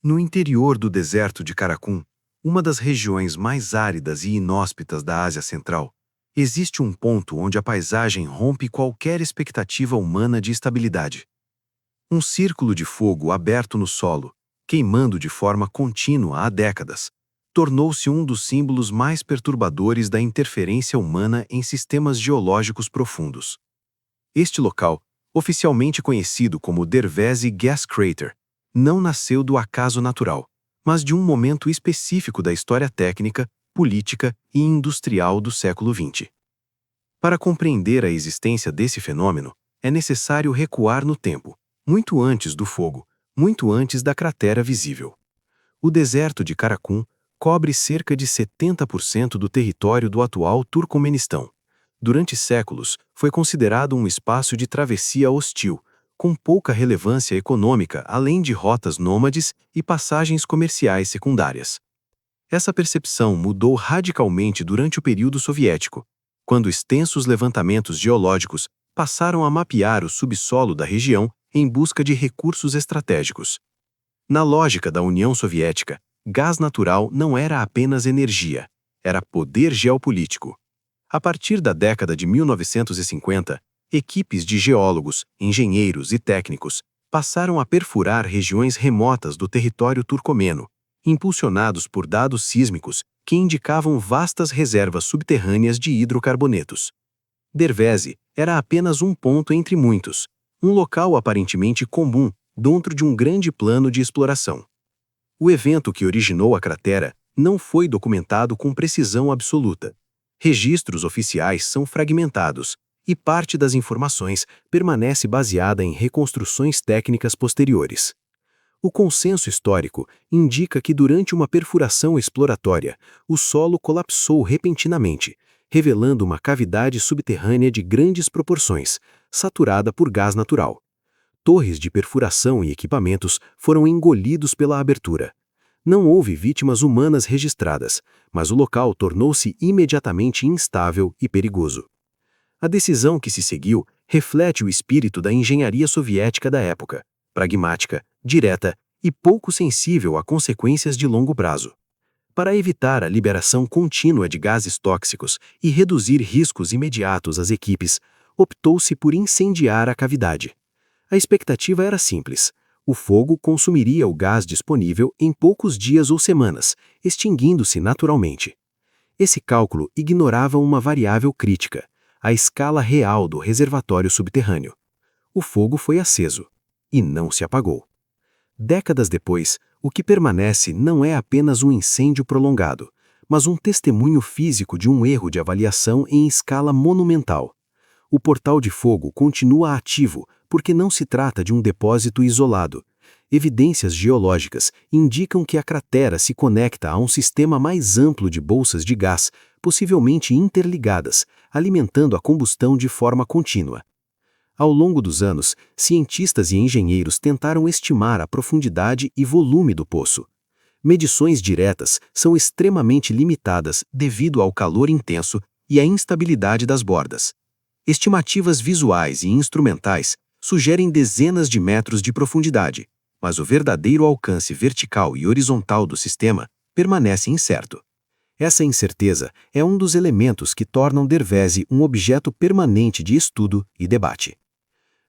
No interior do deserto de Karakum, uma das regiões mais áridas e inóspitas da Ásia Central, existe um ponto onde a paisagem rompe qualquer expectativa humana de estabilidade. Um círculo de fogo aberto no solo, queimando de forma contínua há décadas, tornou-se um dos símbolos mais perturbadores da interferência humana em sistemas geológicos profundos. Este local, oficialmente conhecido como Dervezi Gas Crater, não nasceu do acaso natural, mas de um momento específico da história técnica, política e industrial do século XX. Para compreender a existência desse fenômeno, é necessário recuar no tempo, muito antes do fogo, muito antes da cratera visível. O deserto de Karakum cobre cerca de 70% do território do atual Turcomenistão. Durante séculos, foi considerado um espaço de travessia hostil, com pouca relevância econômica além de rotas nômades e passagens comerciais secundárias. Essa percepção mudou radicalmente durante o período soviético, quando extensos levantamentos geológicos passaram a mapear o subsolo da região em busca de recursos estratégicos. Na lógica da União Soviética, gás natural não era apenas energia, era poder geopolítico. A partir da década de 1950, equipes de geólogos, engenheiros e técnicos passaram a perfurar regiões remotas do território turcomeno, impulsionados por dados sísmicos que indicavam vastas reservas subterrâneas de hidrocarbonetos. Dervezi era apenas um ponto entre muitos, um local aparentemente comum dentro de um grande plano de exploração. O evento que originou a cratera não foi documentado com precisão absoluta. Registros oficiais são fragmentados, e parte das informações permanece baseada em reconstruções técnicas posteriores. O consenso histórico indica que durante uma perfuração exploratória, o solo colapsou repentinamente, revelando uma cavidade subterrânea de grandes proporções, saturada por gás natural. Torres de perfuração e equipamentos foram engolidos pela abertura. Não houve vítimas humanas registradas, mas o local tornou-se imediatamente instável e perigoso. A decisão que se seguiu reflete o espírito da engenharia soviética da época, pragmática, direta e pouco sensível a consequências de longo prazo. Para evitar a liberação contínua de gases tóxicos e reduzir riscos imediatos às equipes, optou-se por incendiar a cavidade. A expectativa era simples: o fogo consumiria o gás disponível em poucos dias ou semanas, extinguindo-se naturalmente. Esse cálculo ignorava uma variável crítica: a escala real do reservatório subterrâneo. O fogo foi aceso, e não se apagou. Décadas depois, o que permanece não é apenas um incêndio prolongado, mas um testemunho físico de um erro de avaliação em escala monumental. O portal de fogo continua ativo porque não se trata de um depósito isolado. Evidências geológicas indicam que a cratera se conecta a um sistema mais amplo de bolsas de gás, possivelmente interligadas, alimentando a combustão de forma contínua. Ao longo dos anos, cientistas e engenheiros tentaram estimar a profundidade e volume do poço. Medições diretas são extremamente limitadas devido ao calor intenso e à instabilidade das bordas. Estimativas visuais e instrumentais sugerem dezenas de metros de profundidade, mas o verdadeiro alcance vertical e horizontal do sistema permanece incerto. Essa incerteza é um dos elementos que tornam Dervezi um objeto permanente de estudo e debate.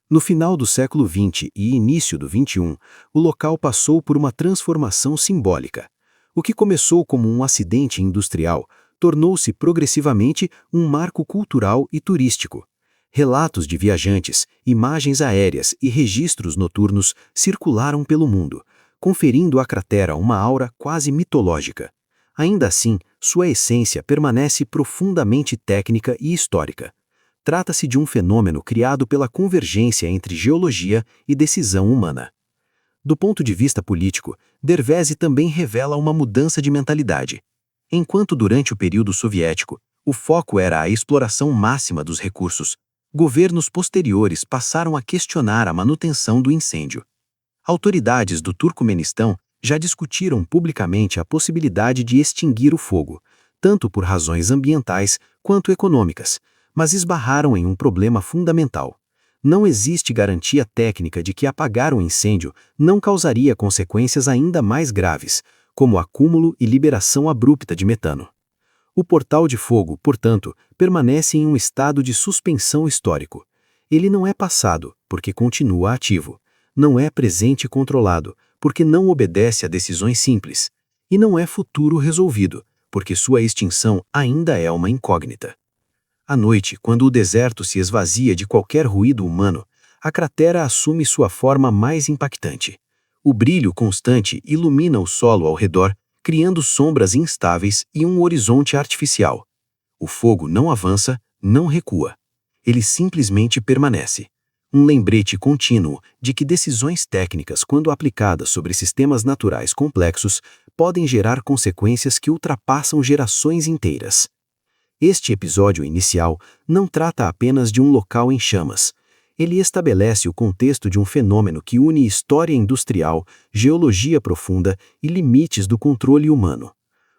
No final do século XX e início do XXI, o local passou por uma transformação simbólica. O que começou como um acidente industrial tornou-se progressivamente um marco cultural e turístico. Relatos de viajantes, imagens aéreas e registros noturnos circularam pelo mundo, conferindo à cratera uma aura quase mitológica. Ainda assim, sua essência permanece profundamente técnica e histórica. Trata-se de um fenômeno criado pela convergência entre geologia e decisão humana. Do ponto de vista político, Dervezi também revela uma mudança de mentalidade. Enquanto durante o período soviético, o foco era a exploração máxima dos recursos, governos posteriores passaram a questionar a manutenção do incêndio. Autoridades do Turcomenistão já discutiram publicamente a possibilidade de extinguir o fogo, tanto por razões ambientais quanto econômicas, mas esbarraram em um problema fundamental. Não existe garantia técnica de que apagar um incêndio não causaria consequências ainda mais graves, como acúmulo e liberação abrupta de metano. O portal de fogo, portanto, permanece em um estado de suspensão histórico. Ele não é passado, porque continua ativo. Não é presente e controlado, porque não obedece a decisões simples. E não é futuro resolvido, porque sua extinção ainda é uma incógnita. À noite, quando o deserto se esvazia de qualquer ruído humano, a cratera assume sua forma mais impactante. O brilho constante ilumina o solo ao redor, criando sombras instáveis e um horizonte artificial. O fogo não avança, não recua. Ele simplesmente permanece. Um lembrete contínuo de que decisões técnicas, quando aplicadas sobre sistemas naturais complexos, podem gerar consequências que ultrapassam gerações inteiras. Este episódio inicial não trata apenas de um local em chamas. Ele estabelece o contexto de um fenômeno que une história industrial, geologia profunda e limites do controle humano.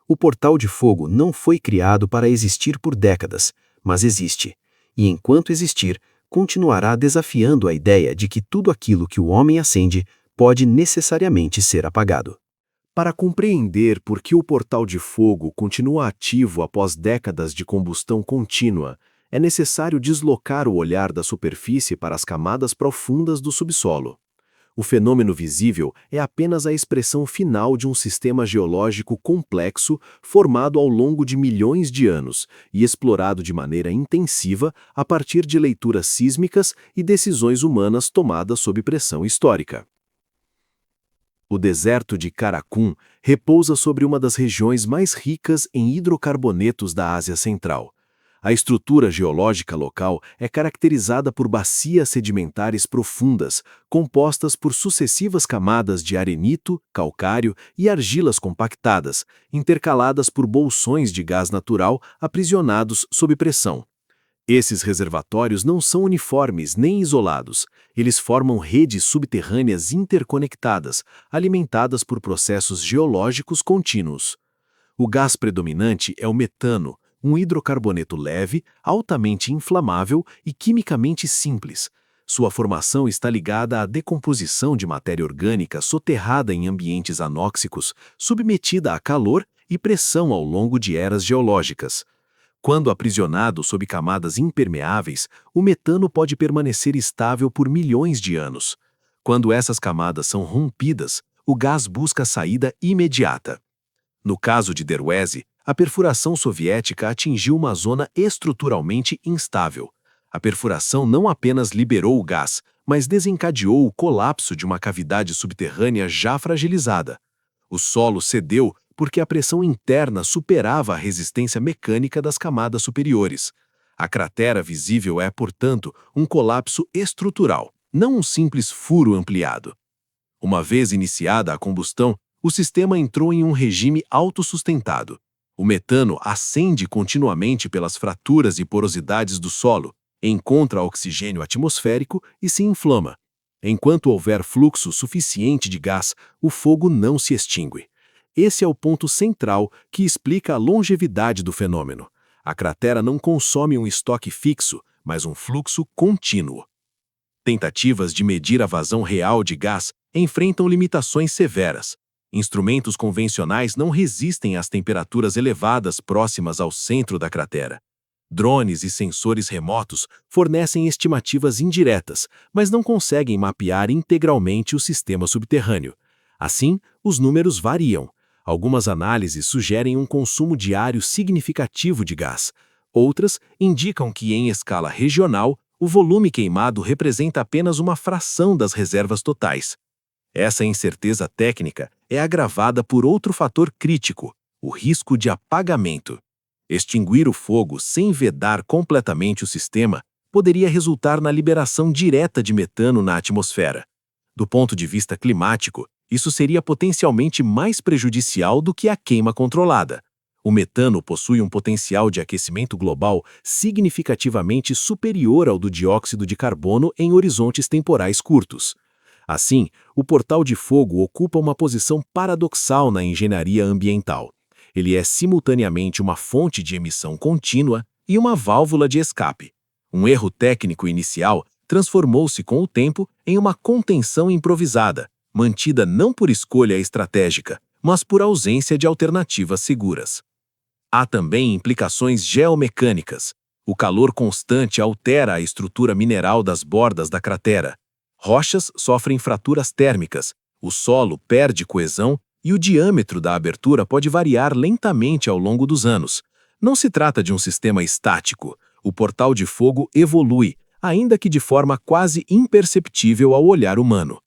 O portal de fogo não foi criado para existir por décadas, mas existe. E enquanto existir, continuará desafiando a ideia de que tudo aquilo que o homem acende pode necessariamente ser apagado. Para compreender por que o portal de fogo continua ativo após décadas de combustão contínua, é necessário deslocar o olhar da superfície para as camadas profundas do subsolo. O fenômeno visível é apenas a expressão final de um sistema geológico complexo formado ao longo de milhões de anos e explorado de maneira intensiva a partir de leituras sísmicas e decisões humanas tomadas sob pressão histórica. O deserto de Karakum repousa sobre uma das regiões mais ricas em hidrocarbonetos da Ásia Central. A estrutura geológica local é caracterizada por bacias sedimentares profundas, compostas por sucessivas camadas de arenito, calcário e argilas compactadas, intercaladas por bolsões de gás natural aprisionados sob pressão. Esses reservatórios não são uniformes nem isolados. Eles formam redes subterrâneas interconectadas, alimentadas por processos geológicos contínuos. O gás predominante é o metano, um hidrocarboneto leve, altamente inflamável e quimicamente simples. Sua formação está ligada à decomposição de matéria orgânica soterrada em ambientes anóxicos, submetida a calor e pressão ao longo de eras geológicas. Quando aprisionado sob camadas impermeáveis, o metano pode permanecer estável por milhões de anos. Quando essas camadas são rompidas, o gás busca saída imediata. No caso de Derweze, a perfuração soviética atingiu uma zona estruturalmente instável. A perfuração não apenas liberou o gás, mas desencadeou o colapso de uma cavidade subterrânea já fragilizada. O solo cedeu porque a pressão interna superava a resistência mecânica das camadas superiores. A cratera visível é, portanto, um colapso estrutural, não um simples furo ampliado. Uma vez iniciada a combustão, o sistema entrou em um regime autossustentado. O metano ascende continuamente pelas fraturas e porosidades do solo, encontra oxigênio atmosférico e se inflama. Enquanto houver fluxo suficiente de gás, o fogo não se extingue. Esse é o ponto central que explica a longevidade do fenômeno. A cratera não consome um estoque fixo, mas um fluxo contínuo. Tentativas de medir a vazão real de gás enfrentam limitações severas. Instrumentos convencionais não resistem às temperaturas elevadas próximas ao centro da cratera. Drones e sensores remotos fornecem estimativas indiretas, mas não conseguem mapear integralmente o sistema subterrâneo. Assim, os números variam. Algumas análises sugerem um consumo diário significativo de gás. Outras indicam que, em escala regional, o volume queimado representa apenas uma fração das reservas totais. Essa incerteza técnica é agravada por outro fator crítico, o risco de apagamento. Extinguir o fogo sem vedar completamente o sistema poderia resultar na liberação direta de metano na atmosfera. Do ponto de vista climático, isso seria potencialmente mais prejudicial do que a queima controlada. O metano possui um potencial de aquecimento global significativamente superior ao do dióxido de carbono em horizontes temporais curtos. Assim, o portal de fogo ocupa uma posição paradoxal na engenharia ambiental. Ele é simultaneamente uma fonte de emissão contínua e uma válvula de escape. Um erro técnico inicial transformou-se com o tempo em uma contenção improvisada, mantida não por escolha estratégica, mas por ausência de alternativas seguras. Há também implicações geomecânicas. O calor constante altera a estrutura mineral das bordas da cratera. Rochas sofrem fraturas térmicas, o solo perde coesão e o diâmetro da abertura pode variar lentamente ao longo dos anos. Não se trata de um sistema estático. O portal de fogo evolui, ainda que de forma quase imperceptível ao olhar humano.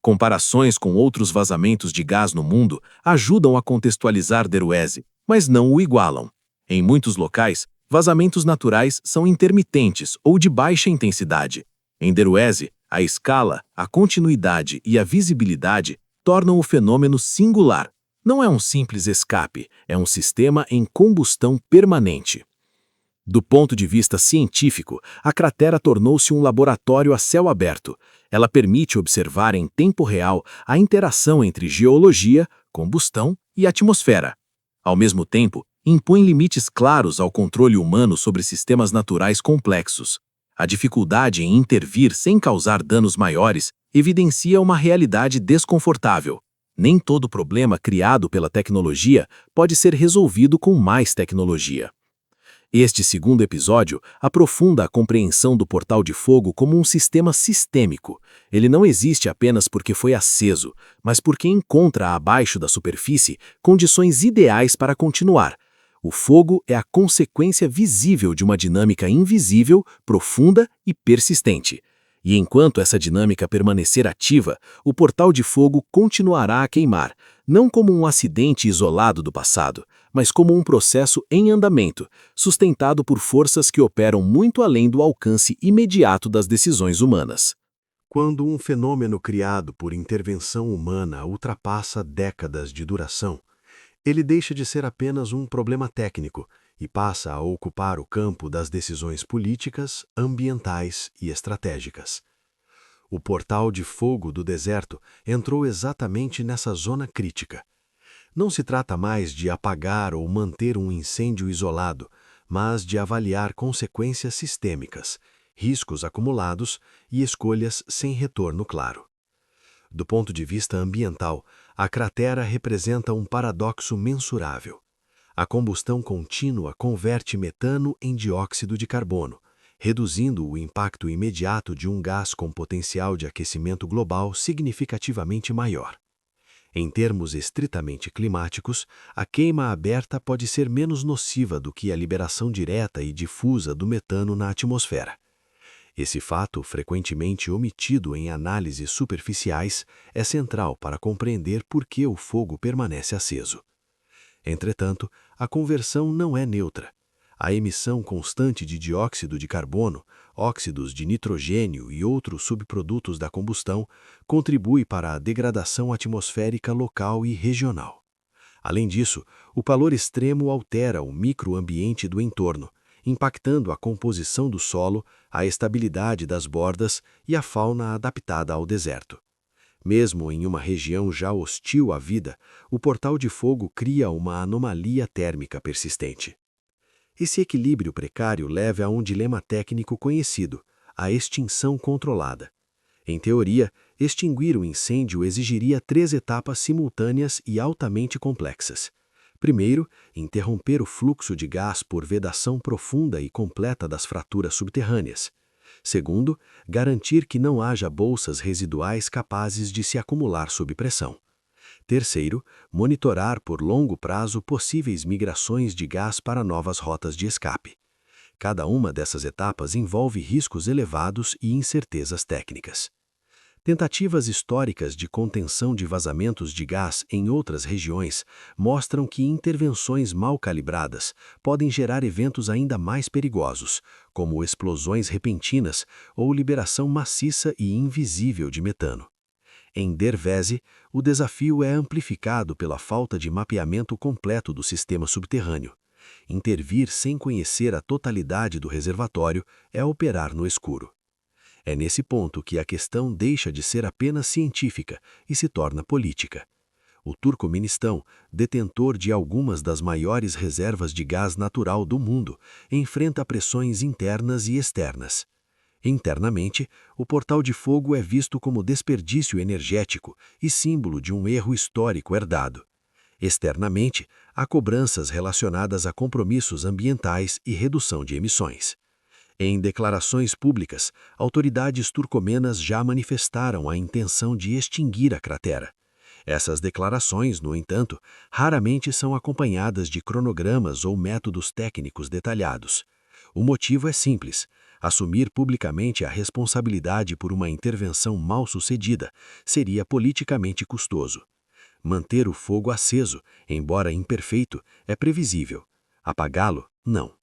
Comparações com outros vazamentos de gás no mundo ajudam a contextualizar Derueze, mas não o igualam. Em muitos locais, vazamentos naturais são intermitentes ou de baixa intensidade. Em Derueze, a escala, a continuidade e a visibilidade tornam o fenômeno singular. Não é um simples escape, é um sistema em combustão permanente. Do ponto de vista científico, a cratera tornou-se um laboratório a céu aberto. Ela permite observar em tempo real a interação entre geologia, combustão e atmosfera. Ao mesmo tempo, impõe limites claros ao controle humano sobre sistemas naturais complexos. A dificuldade em intervir sem causar danos maiores evidencia uma realidade desconfortável. Nem todo problema criado pela tecnologia pode ser resolvido com mais tecnologia. Este segundo episódio aprofunda a compreensão do portal de fogo como um sistema sistêmico. Ele não existe apenas porque foi aceso, mas porque encontra abaixo da superfície condições ideais para continuar. O fogo é a consequência visível de uma dinâmica invisível, profunda e persistente. E enquanto essa dinâmica permanecer ativa, o portal de fogo continuará a queimar, não como um acidente isolado do passado, mas como um processo em andamento, sustentado por forças que operam muito além do alcance imediato das decisões humanas. Quando um fenômeno criado por intervenção humana ultrapassa décadas de duração, ele deixa de ser apenas um problema técnico e passa a ocupar o campo das decisões políticas, ambientais e estratégicas. O portal de fogo do deserto entrou exatamente nessa zona crítica. Não se trata mais de apagar ou manter um incêndio isolado, mas de avaliar consequências sistêmicas, riscos acumulados e escolhas sem retorno claro. Do ponto de vista ambiental, a cratera representa um paradoxo mensurável. A combustão contínua converte metano em dióxido de carbono, reduzindo o impacto imediato de um gás com potencial de aquecimento global significativamente maior. Em termos estritamente climáticos, a queima aberta pode ser menos nociva do que a liberação direta e difusa do metano na atmosfera. Esse fato, frequentemente omitido em análises superficiais, é central para compreender por que o fogo permanece aceso. Entretanto, a conversão não é neutra. A emissão constante de dióxido de carbono, óxidos de nitrogênio e outros subprodutos da combustão contribui para a degradação atmosférica local e regional. Além disso, o calor extremo altera o microambiente do entorno, impactando a composição do solo, a estabilidade das bordas e a fauna adaptada ao deserto. Mesmo em uma região já hostil à vida, o portal de fogo cria uma anomalia térmica persistente. Esse equilíbrio precário leva a um dilema técnico conhecido, a extinção controlada. Em teoria, extinguir o incêndio exigiria 3 etapas simultâneas e altamente complexas. Primeiro, interromper o fluxo de gás por vedação profunda e completa das fraturas subterrâneas. Segundo, garantir que não haja bolsas residuais capazes de se acumular sob pressão. Terceiro, monitorar por longo prazo possíveis migrações de gás para novas rotas de escape. Cada uma dessas etapas envolve riscos elevados e incertezas técnicas. Tentativas históricas de contenção de vazamentos de gás em outras regiões mostram que intervenções mal calibradas podem gerar eventos ainda mais perigosos, como explosões repentinas ou liberação maciça e invisível de metano. Em Derueze, o desafio é amplificado pela falta de mapeamento completo do sistema subterrâneo. Intervir sem conhecer a totalidade do reservatório é operar no escuro. É nesse ponto que a questão deixa de ser apenas científica e se torna política. O Turcomenistão, detentor de algumas das maiores reservas de gás natural do mundo, enfrenta pressões internas e externas. Internamente, o portal de fogo é visto como desperdício energético e símbolo de um erro histórico herdado. Externamente, há cobranças relacionadas a compromissos ambientais e redução de emissões. Em declarações públicas, autoridades turcomenas já manifestaram a intenção de extinguir a cratera. Essas declarações, no entanto, raramente são acompanhadas de cronogramas ou métodos técnicos detalhados. O motivo é simples: assumir publicamente a responsabilidade por uma intervenção mal sucedida seria politicamente custoso. Manter o fogo aceso, embora imperfeito, é previsível. Apagá-lo, não.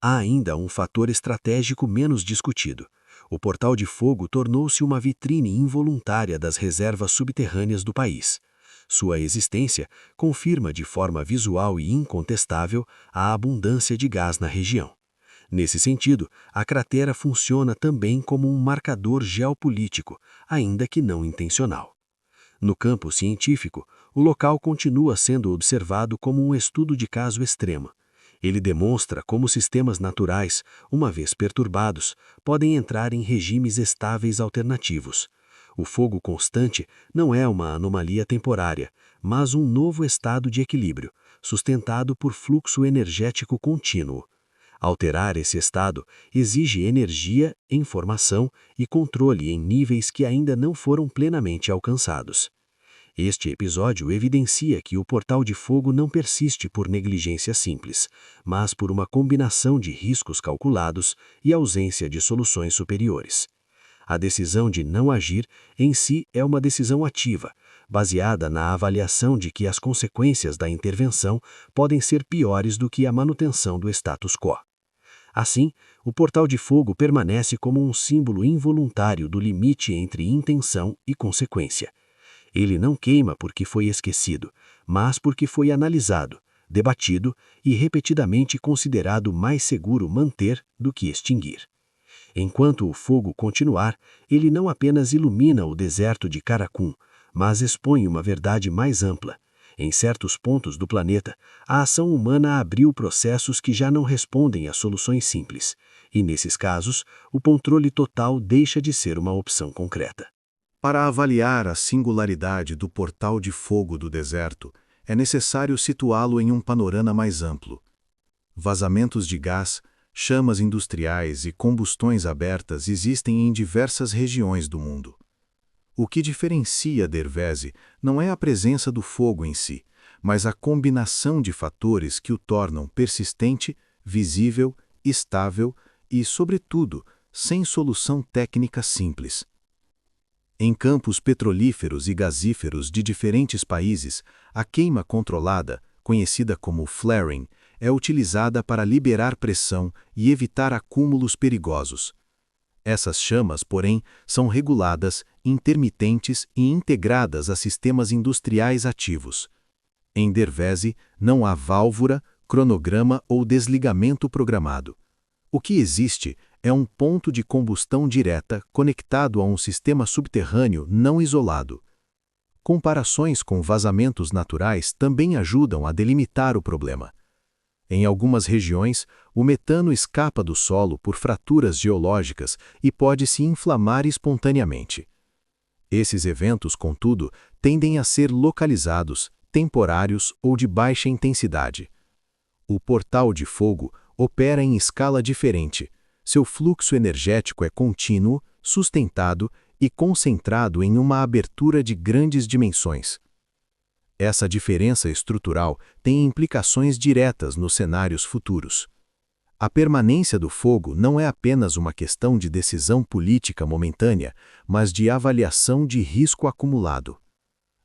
Há ainda um fator estratégico menos discutido. O portal de fogo tornou-se uma vitrine involuntária das reservas subterrâneas do país. Sua existência confirma de forma visual e incontestável a abundância de gás na região. Nesse sentido, a cratera funciona também como um marcador geopolítico, ainda que não intencional. No campo científico, o local continua sendo observado como um estudo de caso extremo. Ele demonstra como sistemas naturais, uma vez perturbados, podem entrar em regimes estáveis alternativos. O fogo constante não é uma anomalia temporária, mas um novo estado de equilíbrio, sustentado por fluxo energético contínuo. Alterar esse estado exige energia, informação e controle em níveis que ainda não foram plenamente alcançados. Este episódio evidencia que o portal de fogo não persiste por negligência simples, mas por uma combinação de riscos calculados e ausência de soluções superiores. A decisão de não agir, em si, é uma decisão ativa, baseada na avaliação de que as consequências da intervenção podem ser piores do que a manutenção do status quo. Assim, o portal de fogo permanece como um símbolo involuntário do limite entre intenção e consequência. Ele não queima porque foi esquecido, mas porque foi analisado, debatido e repetidamente considerado mais seguro manter do que extinguir. Enquanto o fogo continuar, ele não apenas ilumina o deserto de Karakum, mas expõe uma verdade mais ampla. Em certos pontos do planeta, a ação humana abriu processos que já não respondem a soluções simples, e nesses casos, o controle total deixa de ser uma opção concreta. Para avaliar a singularidade do portal de fogo do deserto, é necessário situá-lo em um panorama mais amplo. Vazamentos de gás, chamas industriais e combustões abertas existem em diversas regiões do mundo. O que diferencia Derveze não é a presença do fogo em si, mas a combinação de fatores que o tornam persistente, visível, estável e, sobretudo, sem solução técnica simples. Em campos petrolíferos e gasíferos de diferentes países, a queima controlada, conhecida como flaring, é utilizada para liberar pressão e evitar acúmulos perigosos. Essas chamas, porém, são reguladas, intermitentes e integradas a sistemas industriais ativos. Em Derveze, não há válvula, cronograma ou desligamento programado. O que existe é um ponto de combustão direta conectado a um sistema subterrâneo não isolado. Comparações com vazamentos naturais também ajudam a delimitar o problema. Em algumas regiões, o metano escapa do solo por fraturas geológicas e pode se inflamar espontaneamente. Esses eventos, contudo, tendem a ser localizados, temporários ou de baixa intensidade. O portal de fogo opera em escala diferente. Seu fluxo energético é contínuo, sustentado e concentrado em uma abertura de grandes dimensões. Essa diferença estrutural tem implicações diretas nos cenários futuros. A permanência do fogo não é apenas uma questão de decisão política momentânea, mas de avaliação de risco acumulado.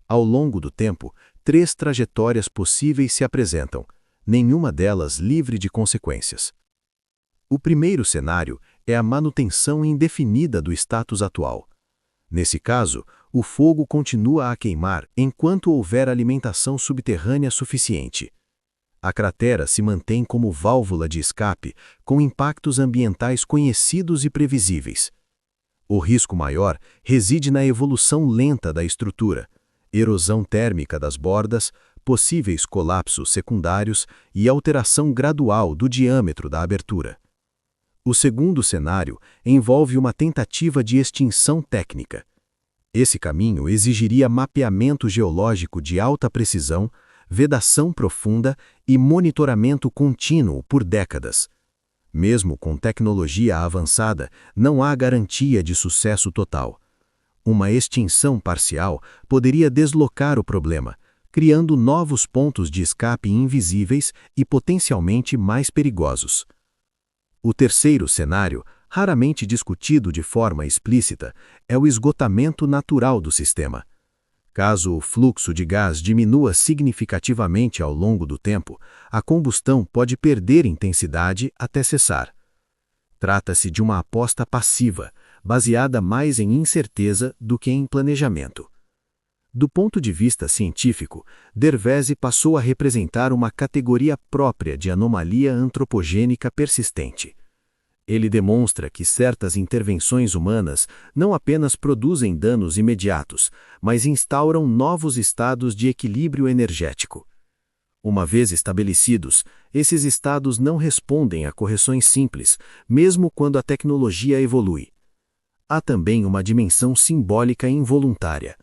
Ao longo do tempo, 3 trajetórias possíveis se apresentam, nenhuma delas livre de consequências. O primeiro cenário é a manutenção indefinida do status atual. Nesse caso, o fogo continua a queimar enquanto houver alimentação subterrânea suficiente. A cratera se mantém como válvula de escape, com impactos ambientais conhecidos e previsíveis. O risco maior reside na evolução lenta da estrutura, erosão térmica das bordas, possíveis colapsos secundários e alteração gradual do diâmetro da abertura. O segundo cenário envolve uma tentativa de extinção técnica. Esse caminho exigiria mapeamento geológico de alta precisão, vedação profunda e monitoramento contínuo por décadas. Mesmo com tecnologia avançada, não há garantia de sucesso total. Uma extinção parcial poderia deslocar o problema, criando novos pontos de escape invisíveis e potencialmente mais perigosos. O terceiro cenário, raramente discutido de forma explícita, é o esgotamento natural do sistema. Caso o fluxo de gás diminua significativamente ao longo do tempo, a combustão pode perder intensidade até cessar. Trata-se de uma aposta passiva, baseada mais em incerteza do que em planejamento. Do ponto de vista científico, Derveze passou a representar uma categoria própria de anomalia antropogênica persistente. Ele demonstra que certas intervenções humanas não apenas produzem danos imediatos, mas instauram novos estados de equilíbrio energético. Uma vez estabelecidos, esses estados não respondem a correções simples, mesmo quando a tecnologia evolui. Há também uma dimensão simbólica involuntária.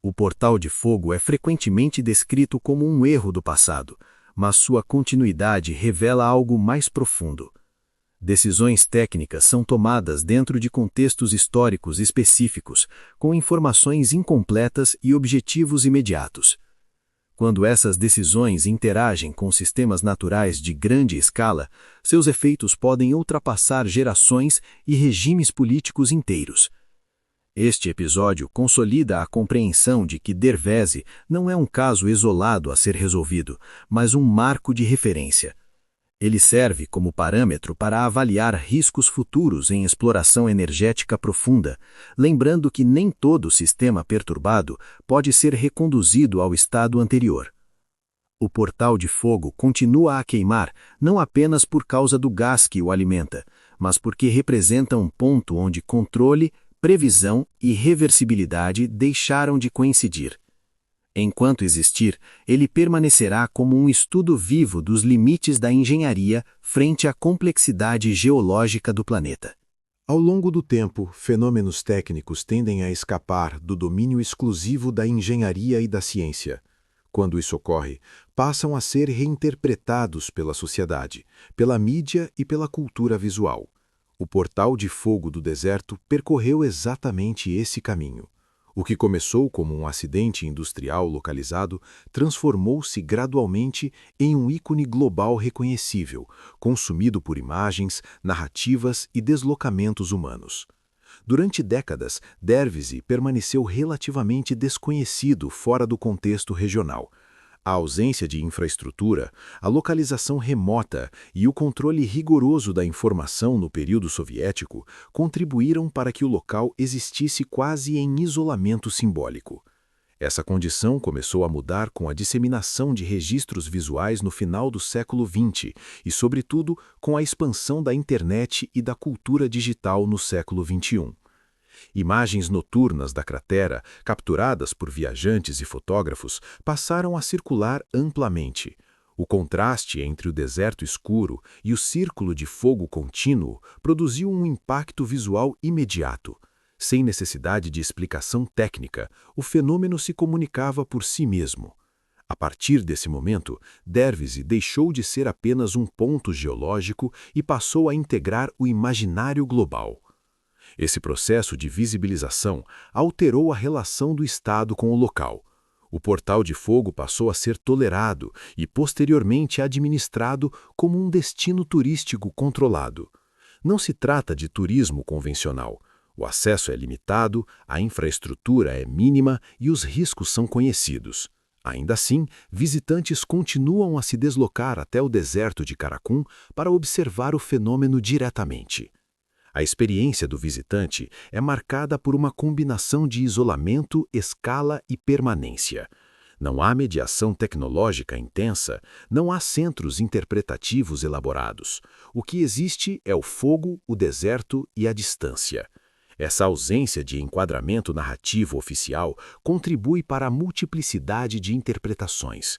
O portal de fogo é frequentemente descrito como um erro do passado, mas sua continuidade revela algo mais profundo. Decisões técnicas são tomadas dentro de contextos históricos específicos, com informações incompletas e objetivos imediatos. Quando essas decisões interagem com sistemas naturais de grande escala, seus efeitos podem ultrapassar gerações e regimes políticos inteiros. Este episódio consolida a compreensão de que Derveze não é um caso isolado a ser resolvido, mas um marco de referência. Ele serve como parâmetro para avaliar riscos futuros em exploração energética profunda, lembrando que nem todo sistema perturbado pode ser reconduzido ao estado anterior. O portal de fogo continua a queimar não apenas por causa do gás que o alimenta, mas porque representa um ponto onde controle, previsão e reversibilidade deixaram de coincidir. Enquanto existir, ele permanecerá como um estudo vivo dos limites da engenharia frente à complexidade geológica do planeta. Ao longo do tempo, fenômenos técnicos tendem a escapar do domínio exclusivo da engenharia e da ciência. Quando isso ocorre, passam a ser reinterpretados pela sociedade, pela mídia e pela cultura visual. O portal de fogo do deserto percorreu exatamente esse caminho. O que começou como um acidente industrial localizado transformou-se gradualmente em um ícone global reconhecível, consumido por imagens, narrativas e deslocamentos humanos. Durante décadas, Derveze permaneceu relativamente desconhecido fora do contexto regional. A ausência de infraestrutura, a localização remota e o controle rigoroso da informação no período soviético contribuíram para que o local existisse quase em isolamento simbólico. Essa condição começou a mudar com a disseminação de registros visuais no final do século XX e, sobretudo, com a expansão da internet e da cultura digital no século XXI. Imagens noturnas da cratera, capturadas por viajantes e fotógrafos, passaram a circular amplamente. O contraste entre o deserto escuro e o círculo de fogo contínuo produziu um impacto visual imediato. Sem necessidade de explicação técnica, o fenômeno se comunicava por si mesmo. A partir desse momento, Derveze deixou de ser apenas um ponto geológico e passou a integrar o imaginário global. Esse processo de visibilização alterou a relação do Estado com o local. O portal de fogo passou a ser tolerado e, posteriormente, administrado como um destino turístico controlado. Não se trata de turismo convencional. O acesso é limitado, a infraestrutura é mínima e os riscos são conhecidos. Ainda assim, visitantes continuam a se deslocar até o deserto de Karakum para observar o fenômeno diretamente. A experiência do visitante é marcada por uma combinação de isolamento, escala e permanência. Não há mediação tecnológica intensa, não há centros interpretativos elaborados. O que existe é o fogo, o deserto e a distância. Essa ausência de enquadramento narrativo oficial contribui para a multiplicidade de interpretações.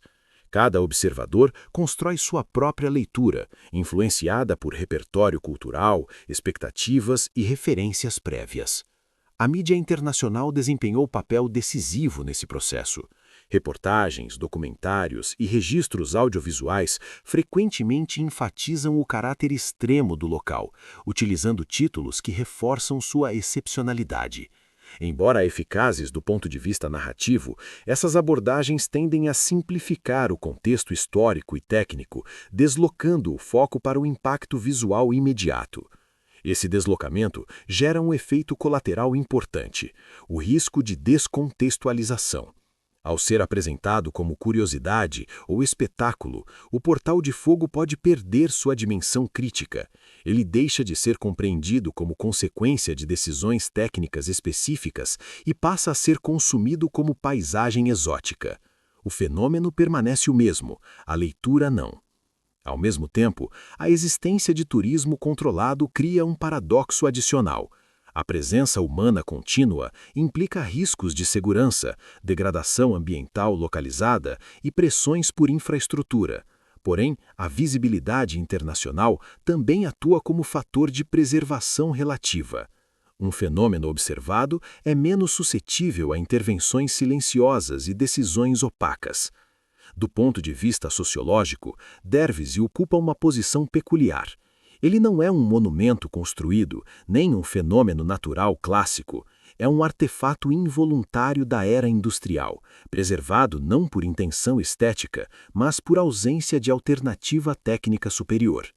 Cada observador constrói sua própria leitura, influenciada por repertório cultural, expectativas e referências prévias. A mídia internacional desempenhou papel decisivo nesse processo. Reportagens, documentários e registros audiovisuais frequentemente enfatizam o caráter extremo do local, utilizando títulos que reforçam sua excepcionalidade. Embora eficazes do ponto de vista narrativo, essas abordagens tendem a simplificar o contexto histórico e técnico, deslocando o foco para o impacto visual imediato. Esse deslocamento gera um efeito colateral importante: o risco de descontextualização. Ao ser apresentado como curiosidade ou espetáculo, o Portal de Fogo pode perder sua dimensão crítica. Ele deixa de ser compreendido como consequência de decisões técnicas específicas e passa a ser consumido como paisagem exótica. O fenômeno permanece o mesmo, a leitura não. Ao mesmo tempo, a existência de turismo controlado cria um paradoxo adicional. A presença humana contínua implica riscos de segurança, degradação ambiental localizada e pressões por infraestrutura. Porém, a visibilidade internacional também atua como fator de preservação relativa. Um fenômeno observado é menos suscetível a intervenções silenciosas e decisões opacas. Do ponto de vista sociológico, Dervise ocupa uma posição peculiar. Ele não é um monumento construído, nem um fenômeno natural clássico. É um artefato involuntário da era industrial, preservado não por intenção estética, mas por ausência de alternativa técnica superior.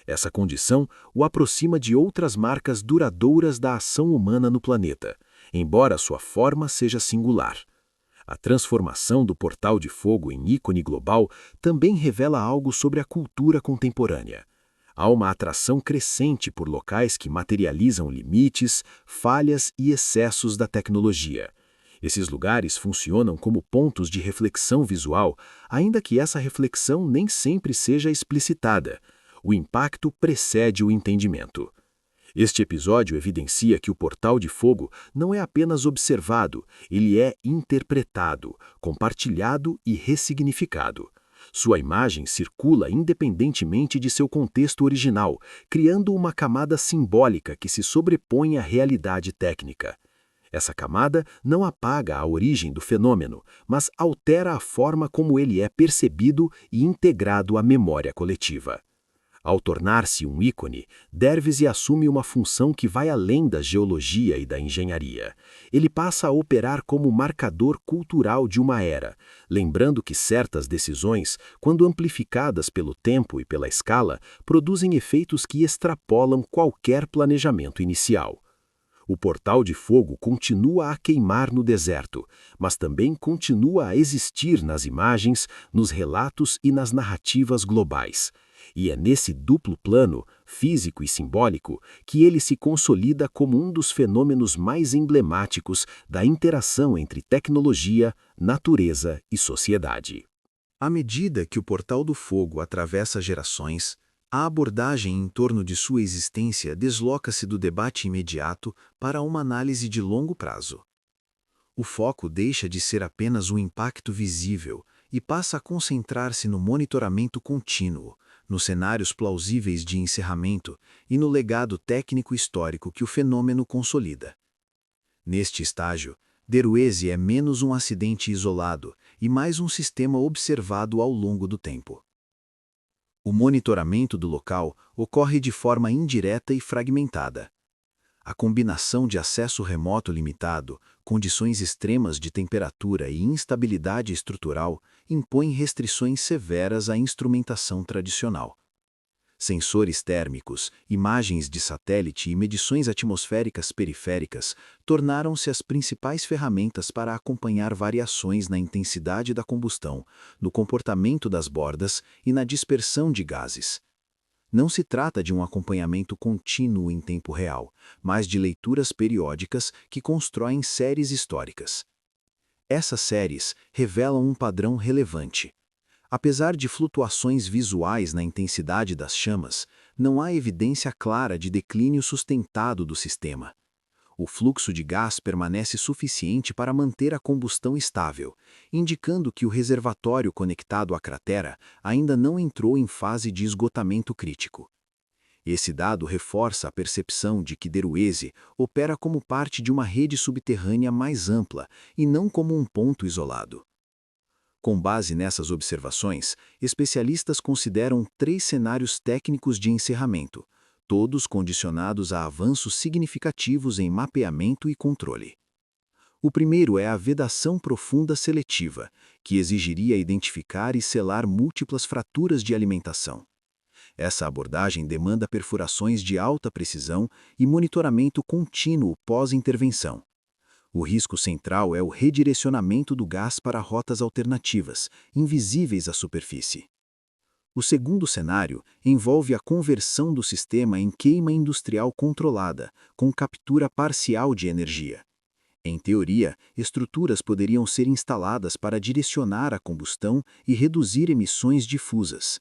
Essa condição o aproxima de outras marcas duradouras da ação humana no planeta, embora sua forma seja singular. A transformação do Portal de Fogo em ícone global também revela algo sobre a cultura contemporânea. Há uma atração crescente por locais que materializam limites, falhas e excessos da tecnologia. Esses lugares funcionam como pontos de reflexão visual, ainda que essa reflexão nem sempre seja explicitada. O impacto precede o entendimento. Este episódio evidencia que o Portal de Fogo não é apenas observado, ele é interpretado, compartilhado e ressignificado. Sua imagem circula independentemente de seu contexto original, criando uma camada simbólica que se sobrepõe à realidade técnica. Essa camada não apaga a origem do fenômeno, mas altera a forma como ele é percebido e integrado à memória coletiva. Ao tornar-se um ícone, Dervise assume uma função que vai além da geologia e da engenharia. Ele passa a operar como marcador cultural de uma era, lembrando que certas decisões, quando amplificadas pelo tempo e pela escala, produzem efeitos que extrapolam qualquer planejamento inicial. O Portal de Fogo continua a queimar no deserto, mas também continua a existir nas imagens, nos relatos e nas narrativas globais. E é nesse duplo plano, físico e simbólico, que ele se consolida como um dos fenômenos mais emblemáticos da interação entre tecnologia, natureza e sociedade. À medida que o Portal do Fogo atravessa gerações, a abordagem em torno de sua existência desloca-se do debate imediato para uma análise de longo prazo. O foco deixa de ser apenas um impacto visível e passa a concentrar-se no monitoramento contínuo, nos cenários plausíveis de encerramento e no legado técnico-histórico que o fenômeno consolida. Neste estágio, Dervise é menos um acidente isolado e mais um sistema observado ao longo do tempo. O monitoramento do local ocorre de forma indireta e fragmentada. A combinação de acesso remoto limitado, condições extremas de temperatura e instabilidade estrutural impõe restrições severas à instrumentação tradicional. Sensores térmicos, imagens de satélite e medições atmosféricas periféricas tornaram-se as principais ferramentas para acompanhar variações na intensidade da combustão, no comportamento das bordas e na dispersão de gases. Não se trata de um acompanhamento contínuo em tempo real, mas de leituras periódicas que constroem séries históricas. Essas séries revelam um padrão relevante. Apesar de flutuações visuais na intensidade das chamas, não há evidência clara de declínio sustentado do sistema. O fluxo de gás permanece suficiente para manter a combustão estável, indicando que o reservatório conectado à cratera ainda não entrou em fase de esgotamento crítico. Esse dado reforça a percepção de que Derueze opera como parte de uma rede subterrânea mais ampla e não como um ponto isolado. Com base nessas observações, especialistas consideram 3 cenários técnicos de encerramento, todos condicionados a avanços significativos em mapeamento e controle. O primeiro é a vedação profunda seletiva, que exigiria identificar e selar múltiplas fraturas de alimentação. Essa abordagem demanda perfurações de alta precisão e monitoramento contínuo pós-intervenção. O risco central é o redirecionamento do gás para rotas alternativas, invisíveis à superfície. O segundo cenário envolve a conversão do sistema em queima industrial controlada, com captura parcial de energia. Em teoria, estruturas poderiam ser instaladas para direcionar a combustão e reduzir emissões difusas.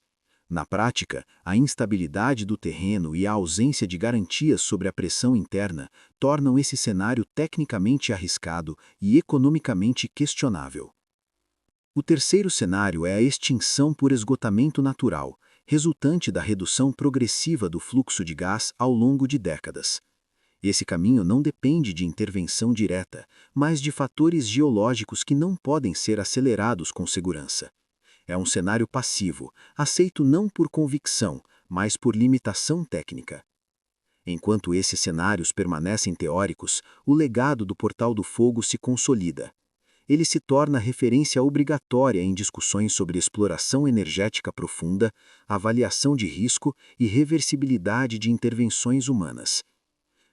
Na prática, a instabilidade do terreno e a ausência de garantias sobre a pressão interna tornam esse cenário tecnicamente arriscado e economicamente questionável. O terceiro cenário é a extinção por esgotamento natural, resultante da redução progressiva do fluxo de gás ao longo de décadas. Esse caminho não depende de intervenção direta, mas de fatores geológicos que não podem ser acelerados com segurança. É um cenário passivo, aceito não por convicção, mas por limitação técnica. Enquanto esses cenários permanecem teóricos, o legado do Portal do Fogo se consolida. Ele se torna referência obrigatória em discussões sobre exploração energética profunda, avaliação de risco e reversibilidade de intervenções humanas.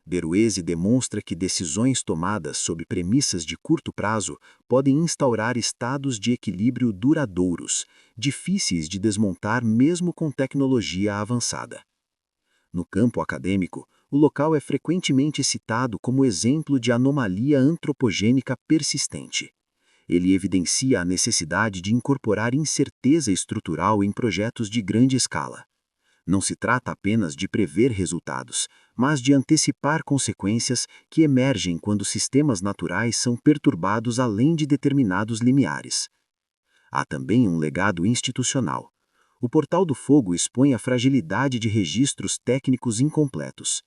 Derueze demonstra que decisões tomadas sob premissas de curto prazo podem instaurar estados de equilíbrio duradouros, difíceis de desmontar mesmo com tecnologia avançada. No campo acadêmico, o local é frequentemente citado como exemplo de anomalia antropogênica persistente. Ele evidencia a necessidade de incorporar incerteza estrutural em projetos de grande escala. Não se trata apenas de prever resultados, mas de antecipar consequências que emergem quando sistemas naturais são perturbados além de determinados limiares. Há também um legado institucional. O Portal do Fogo expõe a fragilidade de registros técnicos incompletos.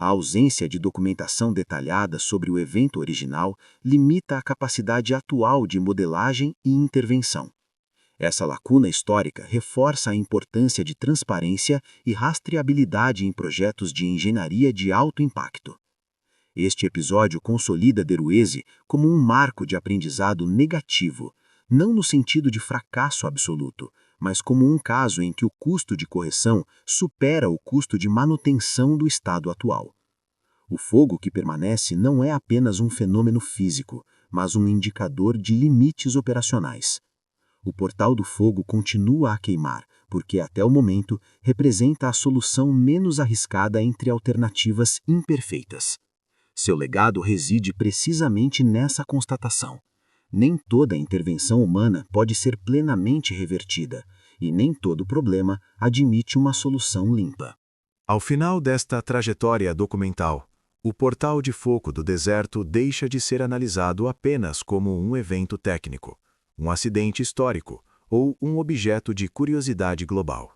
A ausência de documentação detalhada sobre o evento original limita a capacidade atual de modelagem e intervenção. Essa lacuna histórica reforça a importância de transparência e rastreabilidade em projetos de engenharia de alto impacto. Este episódio consolida Derueze como um marco de aprendizado negativo, não no sentido de fracasso absoluto, mas como um caso em que o custo de correção supera o custo de manutenção do estado atual. O fogo que permanece não é apenas um fenômeno físico, mas um indicador de limites operacionais. O Portal do Fogo continua a queimar, porque até o momento representa a solução menos arriscada entre alternativas imperfeitas. Seu legado reside precisamente nessa constatação. Nem toda intervenção humana pode ser plenamente revertida, e nem todo problema admite uma solução limpa. Ao final desta trajetória documental, o Portal de Fogo do Deserto deixa de ser analisado apenas como um evento técnico, um acidente histórico ou um objeto de curiosidade global.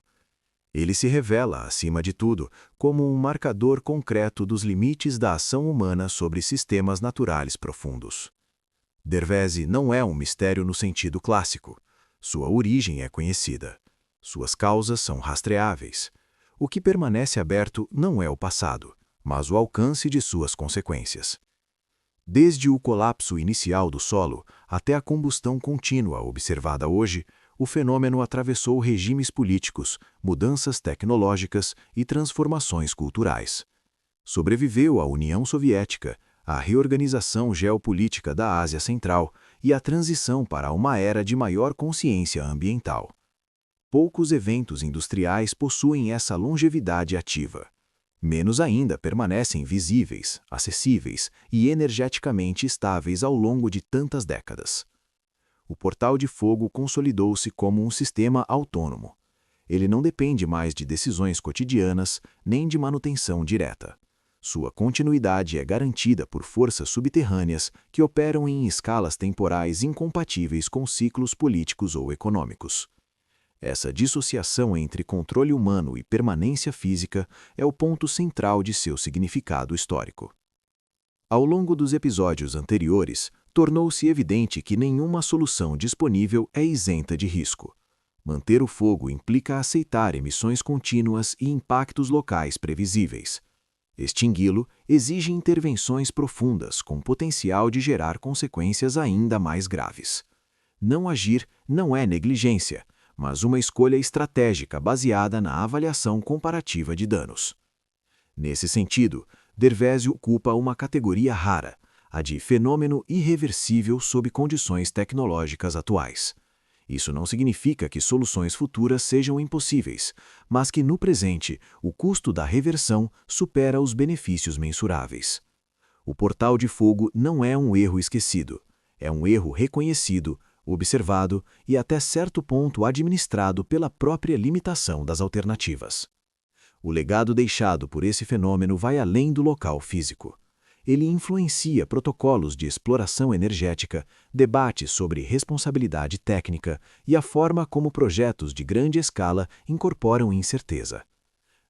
Ele se revela, acima de tudo, como um marcador concreto dos limites da ação humana sobre sistemas naturais profundos. Derueze não é um mistério no sentido clássico. Sua origem é conhecida. Suas causas são rastreáveis. O que permanece aberto não é o passado, mas o alcance de suas consequências. Desde o colapso inicial do solo até a combustão contínua observada hoje, o fenômeno atravessou regimes políticos, mudanças tecnológicas e transformações culturais. Sobreviveu à União Soviética, à reorganização geopolítica da Ásia Central e à transição para uma era de maior consciência ambiental. Poucos eventos industriais possuem essa longevidade ativa. Menos ainda permanecem visíveis, acessíveis e energeticamente estáveis ao longo de tantas décadas. O Portal de Fogo consolidou-se como um sistema autônomo. Ele não depende mais de decisões cotidianas nem de manutenção direta. Sua continuidade é garantida por forças subterrâneas que operam em escalas temporais incompatíveis com ciclos políticos ou econômicos. Essa dissociação entre controle humano e permanência física é o ponto central de seu significado histórico. Ao longo dos episódios anteriores, tornou-se evidente que nenhuma solução disponível é isenta de risco. Manter o fogo implica aceitar emissões contínuas e impactos locais previsíveis. Extingui-lo exige intervenções profundas com potencial de gerar consequências ainda mais graves. Não agir não é negligência, mas uma escolha estratégica baseada na avaliação comparativa de danos. Nesse sentido, Dervésio ocupa uma categoria rara, a de fenômeno irreversível sob condições tecnológicas atuais. Isso não significa que soluções futuras sejam impossíveis, mas que no presente o custo da reversão supera os benefícios mensuráveis. O portal de fogo não é um erro esquecido, é um erro reconhecido, observado e até certo ponto administrado pela própria limitação das alternativas. O legado deixado por esse fenômeno vai além do local físico. Ele influencia protocolos de exploração energética, debates sobre responsabilidade técnica e a forma como projetos de grande escala incorporam incerteza.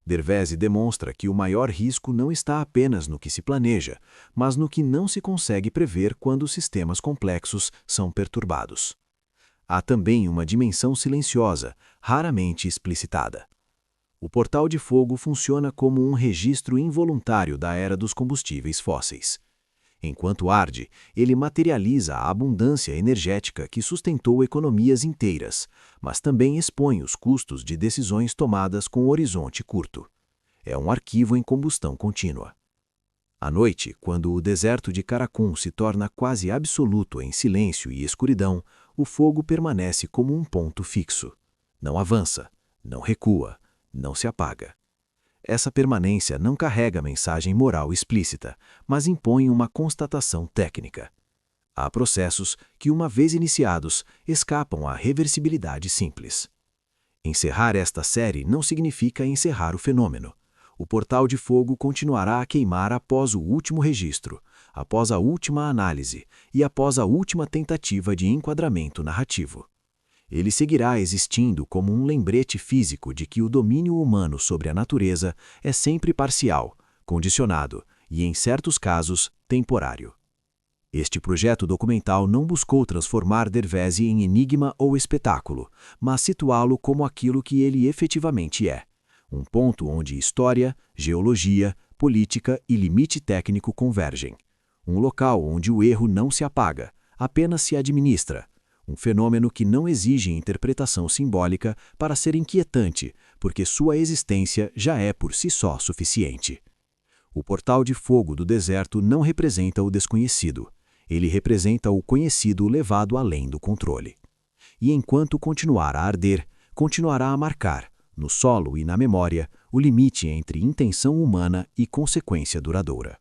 Dervésio demonstra que o maior risco não está apenas no que se planeja, mas no que não se consegue prever quando sistemas complexos são perturbados. Há também uma dimensão silenciosa, raramente explicitada. O portal de fogo funciona como um registro involuntário da era dos combustíveis fósseis. Enquanto arde, ele materializa a abundância energética que sustentou economias inteiras, mas também expõe os custos de decisões tomadas com horizonte curto. É um arquivo em combustão contínua. À noite, quando o deserto de Karakun se torna quase absoluto em silêncio e escuridão, o fogo permanece como um ponto fixo. Não avança, não recua, não se apaga. Essa permanência não carrega mensagem moral explícita, mas impõe uma constatação técnica. Há processos que, uma vez iniciados, escapam à reversibilidade simples. Encerrar esta série não significa encerrar o fenômeno. O portal de fogo continuará a queimar após o último registro, após a última análise e após a última tentativa de enquadramento narrativo. Ele seguirá existindo como um lembrete físico de que o domínio humano sobre a natureza é sempre parcial, condicionado e, em certos casos, temporário. Este projeto documental não buscou transformar Dervésio em enigma ou espetáculo, mas situá-lo como aquilo que ele efetivamente é: um ponto onde história, geologia, política e limite técnico convergem. Um local onde o erro não se apaga, apenas se administra. Um fenômeno que não exige interpretação simbólica para ser inquietante, porque sua existência já é por si só suficiente. O portal de fogo do deserto não representa o desconhecido. Ele representa o conhecido levado além do controle. E enquanto continuar a arder, continuará a marcar, no solo e na memória, o limite entre intenção humana e consequência duradoura.